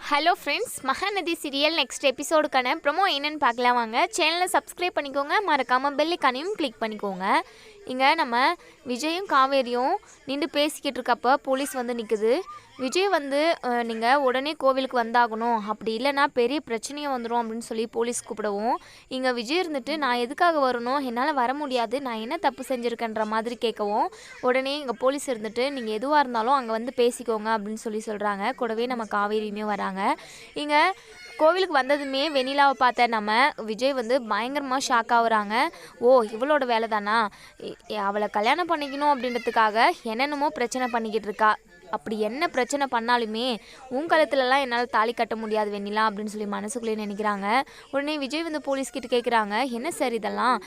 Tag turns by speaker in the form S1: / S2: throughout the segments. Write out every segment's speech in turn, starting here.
S1: Hello friends, Mahanadi serial next எபிசோடுக்கான promo என்னென்னு பார்க்கலாம் வாங்க. சேனலை சப்ஸ்கிரைப் பண்ணிக்கோங்க, மறக்காமல் பெல்லைக்கானையும் கிளிக் பண்ணிக்கோங்க. இங்கே நம்ம விஜயும் காவேரியும் நின்று பேசிக்கிட்டு இருக்கப்போ போலீஸ் வந்து நிற்குது. விஜய் வந்து நீங்கள் உடனே கோவிலுக்கு வந்தாகணும், அப்படி இல்லைனா பெரிய பிரச்சனையும் வந்துடும் அப்படின்னு சொல்லி போலீஸ் கூப்பிடவும், இங்கே விஜய் இருந்துட்டு நான் எதுக்காக வரணும், என்னால் வர முடியாது, நான் என்ன தப்பு செஞ்சுருக்கேன்ற மாதிரி கேட்கவும், உடனே இங்கே போலீஸ் இருந்துட்டு நீங்கள் எதுவாக இருந்தாலும் அங்கே வந்து பேசிக்கோங்க அப்படின்னு சொல்லி சொல்கிறாங்க. கூடவே நம்ம காவேரியுமே வராங்க. இங்கே கோவிலுக்கு வந்ததுமே வெண்ணிலாவை பார்த்த நம்ம விஜய் வந்து பயங்கரமாக ஷாக் ஆகுறாங்க. ஓ, இவளோட வேலை தானா, அவளை கல்யாணம் பண்ணிக்கணும் அப்படின்றதுக்காக என்னென்னமோ பிரச்சனை பண்ணிக்கிட்டு இருக்கா, அப்படி என்ன பிரச்சனை பண்ணாலுமே உன் கழுத்துலலாம் என்னால் தாலி கட்ட முடியாது வெண்ணிலா அப்படின்னு சொல்லி மனசுக்குள்ளேயே நினைக்கிறாங்க. உடனே விஜய் வந்து போலீஸ்கிட்ட கேட்குறாங்க, என்ன சார் இதெல்லாம்,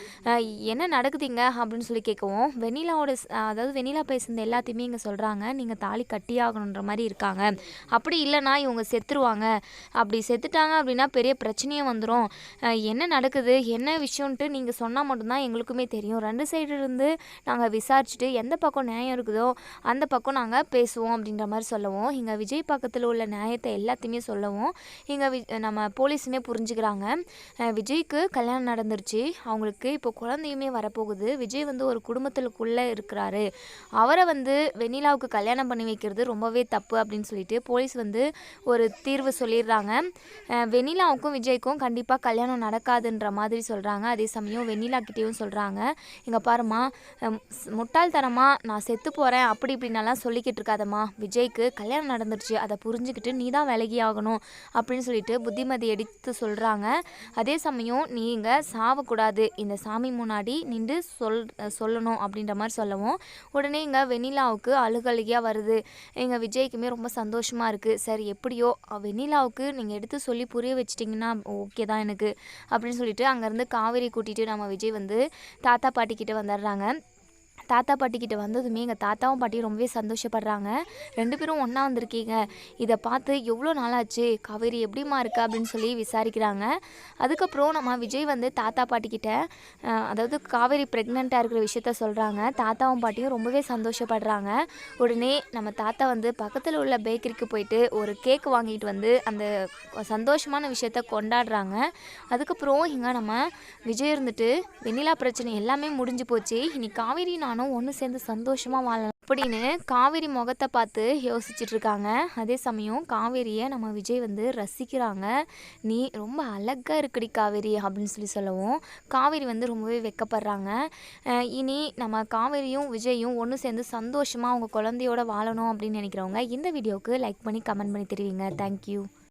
S1: என்ன நடக்குதுங்க அப்படின்னு சொல்லி கேட்கவும், வெண்ணிலாவோட அதாவது வெண்ணிலா பேசுனது எல்லாத்தையுமே இங்கே சொல்கிறாங்க. நீங்கள் தாலி கட்டியாகணுன்ற மாதிரி இருக்காங்க, அப்படி இல்லைனா இவங்க செத்துருவாங்க, அப்படி செத்துட்டாங்க அப்படின்னா பெரிய பிரச்சனையும் வந்துடும், என்ன நடக்குது என்ன விஷயம்ன்ட்டு நீங்கள் சொன்னால் மட்டும்தான் எங்களுக்குமே தெரியும், ரெண்டு சைடு இருந்து நாங்கள் விசாரிச்சுட்டு எந்த பக்கம் நியாயம் இருக்குதோ அந்த பக்கம் நாங்கள் பேசுவோம் அப்படின்ற மாதிரி சொல்லவும், இங்கே விஜய் பக்கத்தில் உள்ள நியாயத்தை எல்லாத்தையுமே சொல்லவும், இங்கே நம்ம போலீஸுமே புரிஞ்சுக்கிறாங்க. விஜய்க்கு கல்யாணம் நடந்துருச்சு, அவங்களுக்கு இப்போ குழந்தையுமே வரப்போகுது, விஜய் வந்து ஒரு குடும்பத்துக்குள்ளே இருக்கிறாரு, அவரை வந்து வெண்ணிலாவுக்கு கல்யாணம் பண்ணி வைக்கிறது ரொம்பவே தப்பு அப்படின்னு சொல்லிட்டு போலீஸ் வந்து ஒரு தீர்வு சொல்லிடுறாங்க. வெண்ணிலாவுக்கும் விஜய்க்கும் கண்டிப்பாக கல்யாணம் நடக்காதுன்ற மாதிரி சொல்கிறாங்க. அதே சமயம் வெண்ணிலா கிட்டேயும் சொல்கிறாங்க, இங்கே பாருமா, முட்டாள்தனமாக நான் செத்து போகிறேன் அப்படி இப்படின்னெல்லாம் சொல்லிக்கிட்டு இருக்காதம்மா, விஜய்க்கு கல்யாணம் நடந்துருச்சு, அதை புரிஞ்சுக்கிட்டு நீ தான் விலகி ஆகணும் அப்படின்னு சொல்லிட்டு புத்திமதி எடுத்து சொல்கிறாங்க. அதே சமயம் நீங்கள் சாவக்கூடாது, இந்த சாமி முன்னாடி நின்று சொல்லணும் அப்படின்ற மாதிரி சொல்லவும், உடனே இங்கே வெண்ணிலாவுக்கு அழுகழுகியாக வருது. எங்கள் விஜய்க்குமே ரொம்ப சந்தோஷமாக இருக்குது. சரி, எப்படியோ வெண்ணிலாவுக்கு நீங்கள் எடுத்து சொல்லி புரிய வச்சிட்டிங்கன்னா ஓகே தான் எனக்கு அப்படின்னு சொல்லிட்டு அங்கேருந்து காவேரி கூட்டிகிட்டு நம்ம விஜய் வந்து தாத்தா பாட்டிக்கிட்ட வந்துடுறாங்க. தாத்தா பாட்டிக்கிட்ட வந்ததுமே எங்கள் தாத்தாவும் பாட்டியும் ரொம்பவே சந்தோஷப்படுறாங்க. ரெண்டு பேரும் ஒன்றா வந்திருக்கீங்க, இதை பார்த்து எவ்வளோ நாளாச்சு, காவேரி எப்படிமா இருக்கா அப்படின்னு சொல்லி விசாரிக்கிறாங்க. அதுக்கப்புறம் நம்ம விஜய் வந்து தாத்தா பாட்டிக்கிட்ட அதாவது காவேரி ப்ரெக்னெண்ட்டாக இருக்கிற விஷயத்த சொல்கிறாங்க. தாத்தாவும் பாட்டியும் ரொம்பவே சந்தோஷப்படுறாங்க. உடனே நம்ம தாத்தா வந்து பக்கத்தில் உள்ள பேக்கரிக்கு போயிட்டு ஒரு கேக் வாங்கிட்டு வந்து அந்த சந்தோஷமான விஷயத்த கொண்டாடுறாங்க. அதுக்கப்புறம் இங்கே நம்ம விஜய் இருந்துட்டு வெண்ணிலா பிரச்சனை எல்லாமே முடிஞ்சு போச்சு, இனி காவேரி நானும் ஒன்று சேர்ந்து சந்தோஷமாக வாழலாம் அப்படின்னு காவேரி முகத்தை பார்த்து யோசிச்சுட்டு இருக்காங்க. அதே சமயம் காவேரியை நம்ம விஜய் வந்து ரசிக்கிறாங்க. நீ ரொம்ப அழகாக இருக்குடி காவேரி அப்படின்னு சொல்லி சொல்லவும், காவேரி வந்து ரொம்பவே வெக்கப்படுறாங்க. இனி நம்ம காவேரியும் விஜயும் ஒன்று சேர்ந்து சந்தோஷமாக அவங்க குழந்தையோட வாழணும் அப்படின்னு நினைக்கிறவங்க இந்த வீடியோவுக்கு லைக் பண்ணி கமெண்ட் பண்ணி தெரிவிங்க. தேங்க்யூ.